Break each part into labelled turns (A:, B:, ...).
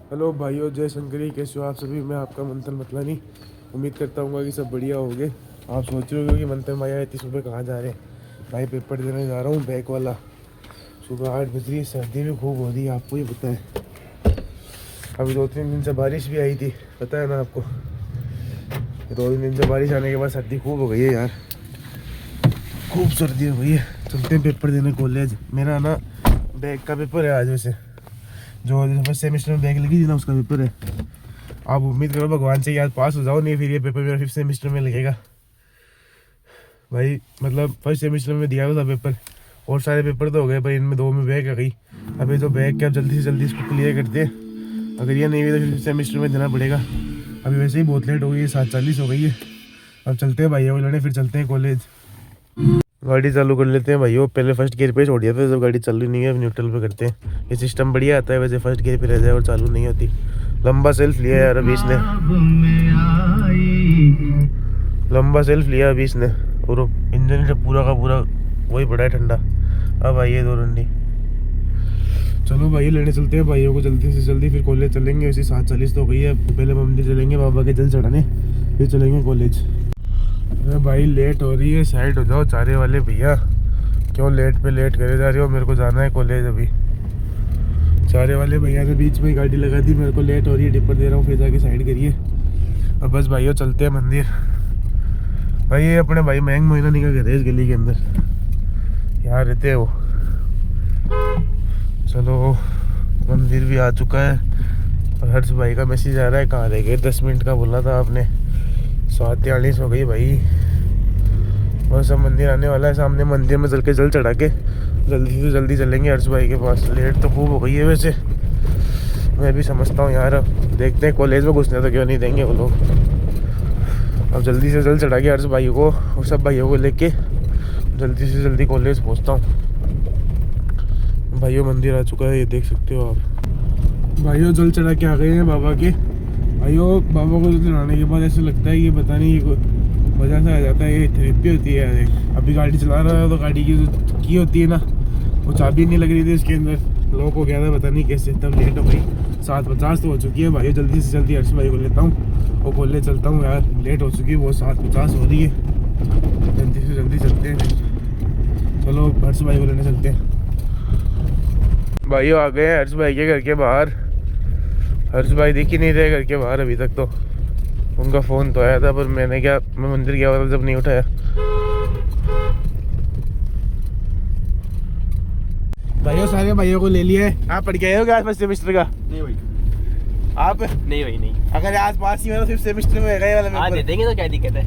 A: Hello भाइयों, जय शंकरी। कैसे हो आप सभी? मैं आपका मंथन मतलानी। उम्मीद करता हूँ कि सब बढ़िया होंगे। आप सोच रहे हो कि मंथन भैया इतनी सुबह कहाँ जा रहे हैं? भाई पेपर देने जा रहा हूँ, बैक वाला। सुबह 8 बज रही है, सर्दी भी खूब हो रही है, आपको ही पता है। अभी 2-3 दिन से बारिश भी आई थी, पता है ना आपको। 2 दिन से बारिश आने के बाद सर्दी खूब हो गई है यार, खूब सर्दी हो गई है। चलते हैं पेपर देने कॉलेज। मेरा ना बैक का पेपर है आज। वैसे जो फर्स्ट सेमेस्टर में बैक लगी थी ना, उसका पेपर है। आप उम्मीद करो भगवान से आज पास हो जाओ, नहीं फिर ये पेपर मेरा 5th सेमेस्टर में लगेगा भाई। मतलब फर्स्ट सेमेस्टर में दिया था पेपर, और सारे पेपर तो हो गए, पर इनमें 2 में बैक आ गई। अभी तो बैक क्या, जल्दी से जल्दी इसको क्लियर करते हैं। अगर ये नहीं हुई तो 5th सेमेस्टर में देना पड़ेगा। अभी वैसे ही बहुत लेट हो गई है, 7:40 हो गई है। अब चलते हैं भाइयों को लेने, फिर चलते हैं कॉलेज। गाड़ी चालू कर लेते हैं भाइयों। पहले फर्स्ट गियर पे छोड़ दिया था, जब गाड़ी चालू नहीं है अब न्यूट्रल पे करते हैं। ये सिस्टम बढ़िया आता है वैसे, फर्स्ट गियर पे रह जाए और चालू नहीं होती। लंबा सेल्फ लिया यार अभी इसने, लंबा सेल्फ लिया अभी इसने, और इंजन से पूरा का पूरा वही पड़ा है ठंडा। अब आइए 2 रंडी। चलो भाई लेने चलते हैं भाइयों को जल्दी से जल्दी, फिर कॉलेज चलेंगे। वैसे 7:40 तो हो गई है। पहले मंदिर चलेंगे बाबा के जल चढ़ाने, फिर चलेंगे कॉलेज। अरे भाई लेट हो रही है, साइड हो जाओ चारे वाले भैया। क्यों लेट पे लेट करे जा रहे हो? मेरे को जाना है कॉलेज अभी। चारे वाले भैया ने बीच में ही गाड़ी लगा दी, मेरे को लेट हो रही है, डिपर दे रहा हूँ, फिर जाके साइड करिए। अब बस भाइयों चलते हैं मंदिर। भाई ये अपने भाई महंग महीना निकल गए थे इस गली के अंदर, यहाँ रहते हैं वो। चलो मंदिर भी आ चुका है, और हर्ष भाई का मैसेज आ रहा है, कहाँ रह गए? 10 मिनट का बोला था आपने। 7:43 हो गई भाई। बस अब मंदिर आने वाला है, सामने मंदिर में चल के जल चढ़ा के जल्दी से जल्दी चलेंगे हर्ष भाई के पास। लेट तो खूब हो गई है वैसे, मैं भी समझता हूँ यार। अब देखते हैं कॉलेज में घुसने तो क्यों नहीं देंगे वो लोग। अब जल्दी से जल्द चढ़ा के हर्ष भाई को और सब भाइयों को लेके जल्दी से जल्दी कॉलेज पहुँचता हूँ। भाइयों मंदिर आ चुका है, ये देख सकते हो आप। भाइयों जल चढ़ा के आ गए हैं बाबा के। भाइयों बाबा को जल चढ़ाने के बाद ऐसा लगता है कि पता नहीं वजह से आ जाता है, ये थेरेपी होती है यार। अभी गाड़ी चला रहा था तो गाड़ी की जो की होती है ना, वो चाबी नहीं लग रही थी उसके अंदर, लॉक हो गया था, पता नहीं कैसे। तब लेट हो गई, 7:50 तो हो चुकी है भाई। जल्दी से जल्दी हर्ष भाई को लेता हूँ और कॉलेज चलता हूँ यार। लेट हो चुकी है, वो 7:50 हो रही है। जल्दी से जल्दी चलते हैं। चलो हर्ष भाई को लेने चलते हैं। भाइयों आ गए हैं हर्ष भाई के घर के बाहर। हर्ष भाई दिख ही नहीं रहे घर के बाहर अभी तक तो। उनका फ़ोन तो आया था, पर मैं मंदिर गया हुआ था जब नहीं उठाया। भाइयों सारे भाइयों को ले लिया है। आप पढ़ के आए हो क्या आज फर्स्ट सेमेस्टर का?
B: नहीं भाई।
A: आप?
B: नहीं भाई नहीं।
A: अगर आज पास ही हो तो 5th सेमेस्टर में रहेगा ये वाला
B: आज
A: पेपर।
B: दे देंगे तो क्या दिक्कत है?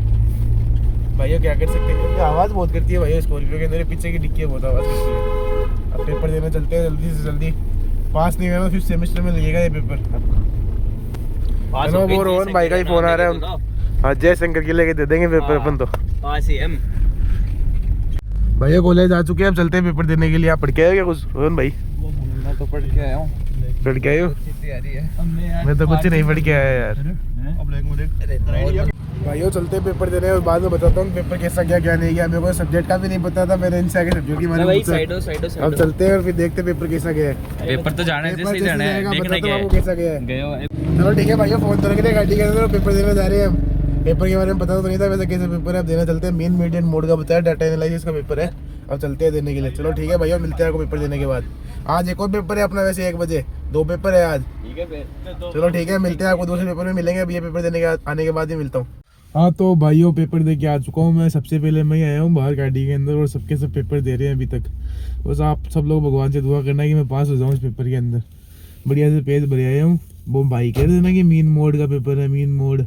A: भाइयों क्या कर सकते हैं, क्योंकि आवाज़ बहुत करती है भाइयों। स्कॉर्पियो के अंदर पीछे की डिक्की बहुत आवाज़ करती है। अब पेपर देने चलते हैं जल्दी से जल्दी। पास नहीं हुआ तो 5th सेमेस्टर में लगेगा ये पेपर। वो रोहन भाई का ही फोन आ रहा है। हाँ जय शंकर के लेके दे देंगे पेपर अपन तो।
B: पास ही हम
A: भैया कॉलेज आ चुके हैं, अब चलते हैं पेपर देने के लिए। आप पढ़ के आए हो क्या कुछ रोहन भाई?
B: मैं तो पढ़ के आया हूँ।
A: पढ़ के आए हो?
B: तैयारी है।
A: मैं तो कुछ नहीं पढ़ के आया यार। भाइयों चलते हैं पेपर देने और बाद में बताता हूँ पेपर कैसा गया क्या नहीं गया। मेरे को सब्जेक्ट का भी नहीं पता था, मैंने इनसे आगे सब्जेक्ट की
B: भाई साइडो
A: अब चलते हैं और फिर देखते हैं पेपर कैसा गया है।
B: पेपर तो जाने जैसे जाना है, देखने
A: बताता हूँ कैसा गया है।
B: गए हो।
A: चलो ठीक है भाइयों, फोन तो रख दे गाड़ी के अंदर, पेपर देने जा रहे हैं हम। पेपर के बारे में पता तो नहीं था वैसे कैसे पेपर है। अब देना चलते हैं। मेन मीडियन मोड का बताया, डाटा एनालिसिस का पेपर है। अब चलते हैं देने के लिए। चलो ठीक है भैया, मिलते हैं आपको पेपर देने के बाद। आज एक और पेपर है अपना, वैसे 1 बजे 2 पेपर है आज।
B: ठीक है
A: चलो ठीक है, मिलते हैं आपको दूसरे पेपर में मिलेंगे। अब ये पेपर देने के आने के बाद ही मिलता हूँ। हाँ तो भाइयों पेपर दे के आ चुका हूँ मैं। सबसे पहले मैं ही आया हूँ बाहर गाड़ी के अंदर, और सबके सब पेपर दे रहे हैं अभी तक। बस आप सब लोग भगवान से दुआ करना कि मैं पास हो जाऊँ इस पेपर के अंदर। बढ़िया से पेज भरे आया हूँ। वो भाई कह रहे थे ना कि मीन मोड का पेपर है। मीन मोड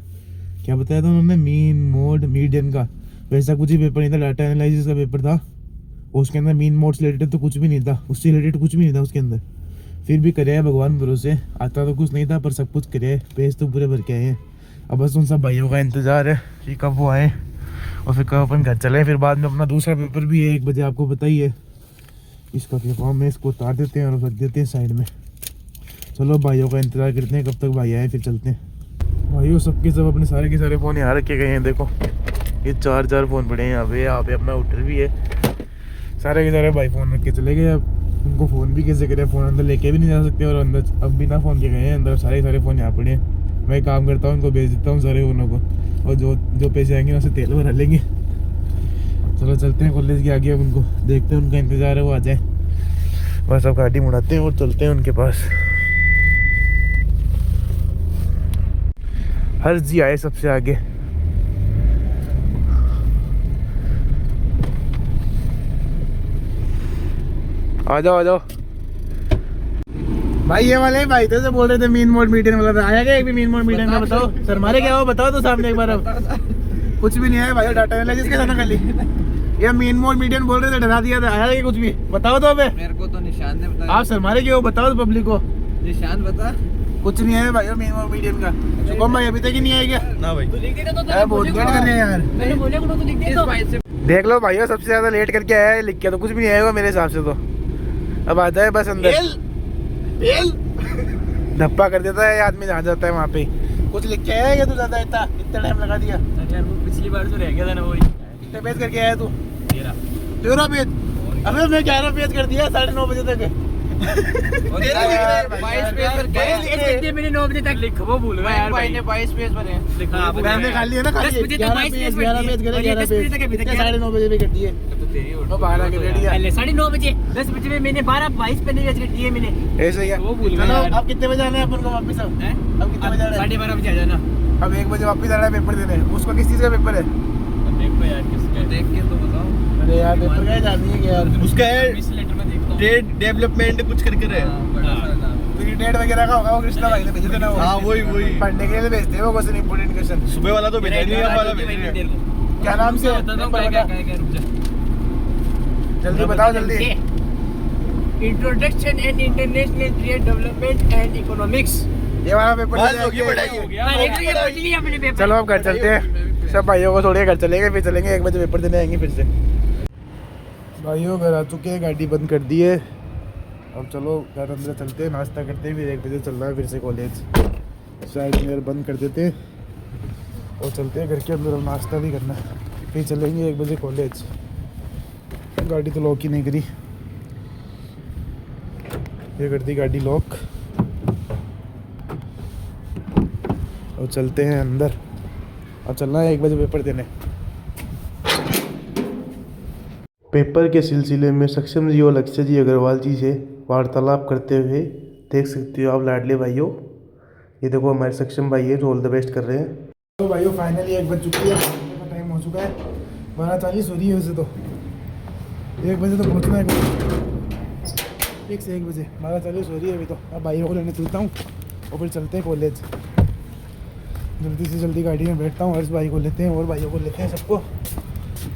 A: क्या बताया था उन्होंने? मीन मोड मीडियन का, वैसा कुछ ही पेपर नहीं था। डाटा एनालिसिस का पेपर था, उसके अंदर मीन मोड से रिलेटेड तो कुछ भी नहीं था, उससे रिलेटेड कुछ भी नहीं था उसके अंदर। फिर भी करे भगवान भरोसे, आता तो कुछ नहीं था पर सब कुछ करे। पेज तो पूरे भर के आए हैं। अब बस उन सब भाइयों का इंतज़ार है कि कब वो आए और फिर कब अपन घर चलें। फिर बाद में अपना दूसरा पेपर भी है 1 बजे, आपको पता ही है। इसका क्या काम है, इसको उतार देते हैं और रख देते हैं साइड में। चलो भाइयों का इंतज़ार करते हैं कब तक भाई आए, फिर चलते हैं। भाइयों सबके सब अपने सारे के सारे फ़ोन यहाँ रखे गए हैं। देखो ये 4 फ़ोन पड़े हैं यहाँ पे। अपना आउटर भी है। सारे के सारे भाई फ़ोन रख के चले गए। अब उनको फ़ोन भी कैसे करें, फ़ोन अंदर लेके भी नहीं जा सकते और अंदर अब बिना फ़ोन के गए हैं अंदर, सारे फ़ोन यहाँ पड़े हैं। मैं काम करता हूँ, उनको भेज देता हूँ सारे फ़ोनों को और जो पैसे आएंगे उससे तेल भरा लेंगे। चलो चलते हैं कॉलेज के आगे, अब उनको देखते हैं, उनका इंतज़ार है वो आ जाए। बस अब गाड़ी मुड़ाते हैं और चलते हैं उनके पास। हर्ष जी आए सबसे आगे। आ जाओ आ जाओ भाई, ये वाले भाई थे जो बोल रहे थे मीन मोड मीडियन वाला था, आया क्या एक भी मीन मोड मीडियन का? बताओ सर, मारे क्या हो बताओ तो सामने एक बार। अब कुछ भी नहीं आया भाई, डाटा एनालिसिस के था ना खाली। ये मीन मोड मीडियन बोल रहे थे, डरा दिया था। आया क्या कुछ भी? बताओ तो अबे।
B: मेरे को तो निशान ने बताया।
A: आप सर मारे क्या हो बताओ तो पब्लिक को।
B: निशान बता।
A: कुछ नहीं है भाई मीन मोड मीडियन का। शुभम भाई अभी तक ही नहीं आया क्या?
B: ना भाई,
A: बहुत लेट कर रहे हैं यार।
B: मैंने बोला तो लिख दे तो।
A: देख लो भाई, सबसे ज्यादा लेट करके आया है, लिख के तो कुछ भी नहीं आएगा मेरे हिसाब से। तो अब आ जाए बस अंदर। धप्पा कर देता है आदमी, जहाँ जाता है वहाँ पे। कुछ लिख के आया क्या तू? ज्यादा इतना टाइम लगा दिया
B: यार, वो पिछली बार जो रह गया था ना वही।
A: कितने पेज करके आया तू? 13 पेज। अबे मैं 11 पेज कर दिया 9:30 बजे तक।
B: 22 पेज पर गए मैंने 9 बजे तक लिख, वो भूल गया यार भाई ने 22 पेज बने हैं।
A: मैंने खाली है ना, खाली 11 पेज करे 11 पेज 9:30 बजे भी कर दिए। तो 12 के रेडी है।
B: 9:30 बजे 10 बजे में मैंने 12:22 पे नहीं कर दिए मैंने।
A: ऐसे ही है।
B: वो भूल
A: चलो
B: गया।
A: अब कितने बजे आना है अपन को वापस? अब कितने बजे आना है?
B: 12:30 बजे आ जाना।
A: अब 1 बजे वापस आना है पेपर देने। उसको किस चीज़ का पेपर है?
B: देखो यार किसका, देख के तो बताओ।
A: अरे यार पेपर का जाननी है यार।
C: उसका है
B: इस लेटर में देखता हूं।
C: ट्रेड डेवलपमेंट कुछ करके रहे।
A: फ्री ट्रेड वगैरह का होगा, वो कृष्णा भाई ने भेजे थे ना वो।
C: हाँ वही
A: पढ़ने के लिए भेजते हैं वो क्वेश्चन, इंपोर्टेंट क्वेश्चन।
C: सुबह वाला तो भेजा नहीं, अब वाला भेज रहे हैं।
A: क्या नाम से? जल्दी बताओ जल्दी।
B: Introduction and international trade development and economics.
A: ये वाला पेपर
C: बस होगी पढ़ाई।
A: चलो अब घर चलते हैं, सब भाइयों को छोड़ के घर चलेंगे, फिर चलेंगे 1 बजे पेपर देने आएंगे फिर से। भाइयों घर आ चुके हैं, गाड़ी बंद कर दी है। अब चलो घर अंदर चलते हैं, नाश्ता करते हैं, फिर 1 बजे चलना है फिर से कॉलेज। शायद मेरे बंद कर देते हैं और चलते हैं घर के अंदर, नाश्ता भी करना है, फिर चलेंगे 1 बजे कॉलेज। गाड़ी तो लॉक ही नहीं करी, ये कर दी गाड़ी लॉक। और चलते हैं अंदर, अब चलना है 1 बजे पेपर देने। पेपर के सिलसिले में सक्षम जी और लक्ष्य जी अग्रवाल जी से वार्तालाप करते हुए देख सकते हो आप लाडले भाइयों। ये देखो हमारे सक्षम भाई है जो ऑल द बेस्ट कर रहे हैं। तो भाइयों फाइनली 1 बज चुकी है, टाइम हो चुका है, 12:40 हो रही है वैसे तो। 1 बजे तो पहुँचना है फिक्स, 1 बजे 12:40 हो रही है अभी तो। अब भाइयों को लेने चलता हूँ और फिर चलते हैं कॉलेज। जल्दी से जल्दी गाड़ी में बैठता हूँ, हर्ष भाई को लेते हैं और भाइयों को लेते हैं सबको,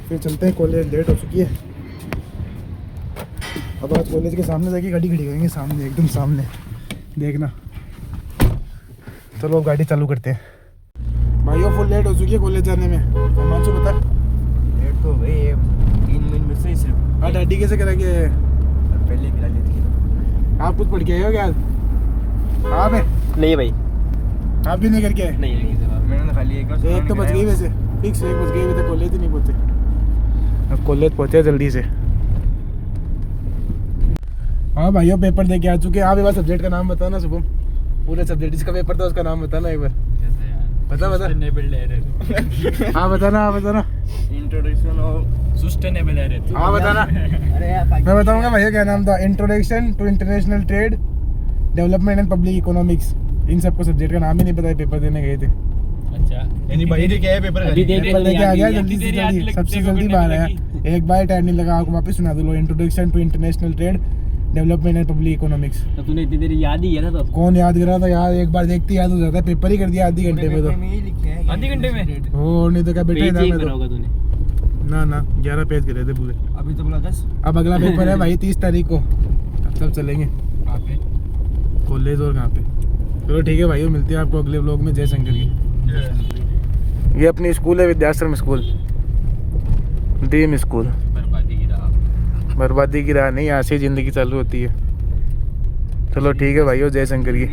A: फिर चलते हैं कॉलेज। लेट हो चुकी है। अब आज कॉलेज के सामने जाके गाड़ी खड़ी करेंगे, सामने एकदम सामने, देखना। चलो अब गाड़ी चालू करते हैं। भाइयों फुल लेट हो चुकी है कॉलेज जाने में। हिमांशु बता।
B: लेट तो भाई 3 मिनट में से सिर्फ।
A: हाँ डैडी कैसे करेंगे?
B: पहले मिला ली थी।
A: आप कुछ पढ़ के आए हो क्या? हाँ मैं
B: नहीं भाई,
A: आप भी नहीं करके आए?
B: नहीं मैंने खाली
A: एक तो बच गई वैसे, फिक्स 1 बज गई, अभी तक कॉलेज ही नहीं पहुँचे। अब कॉलेज पहुँचे जल्दी से। हाँ भाइयों पेपर दे के आ चुके हैं। आप एक बार सब्जेक्ट का नाम बताना शुभम, पूरे सब्जेक्ट जिसका पेपर था उसका नाम बताना एक बार। बता हाँ बताना।
B: Introduction of sustainable air.
A: हाँ बताना।
B: अरे
A: मैं बताऊंगा भैया क्या नाम था। Introduction to international trade development and public economics. इन सबको सब्जेक्ट का नाम ही नहीं पता है, पेपर देने गए थे।
B: अच्छा
C: यानी भाई ने क्या है पेपर
B: अभी देख
A: पेपर लेके आ गया जल्दी से जल्दी, सबसे जल्दी बाहर आया। एक बार टाइम नहीं लगा, आपको वापस सुना दो। Introduction to international trade development and public economics.
B: तो तूने इतनी देर याद ही है ना? तो
A: कौन याद कर रहा था यार, एक बार देखती याद हो जाता है। पेपर ही कर दिया आधी घंटे में तो।
B: आधे घंटे में?
A: हो नहीं तो क्या बेटा
B: पेज
A: इधर
B: एक
A: में
B: करा
A: तो।
B: होगा तूने।
A: ना 11 पेज करे थे पूरे।
B: अभी तो बोला 10।
A: अब अगला पेपर है भाई 30 तारीख को, अब सब चलेंगे कॉलेज। और कहाँ पे? चलो ठीक है भाइयों, मिलते हैं आपको अगले व्लॉग में। जय शंकर की। ये अपनी स्कूल है, विद्याश्रम स्कूल, ड्रीम स्कूल। बर्बादी की राह नहीं, यहाँ से ज़िंदगी चालू होती है। चलो ठीक है भाइयों, जय शंकर की।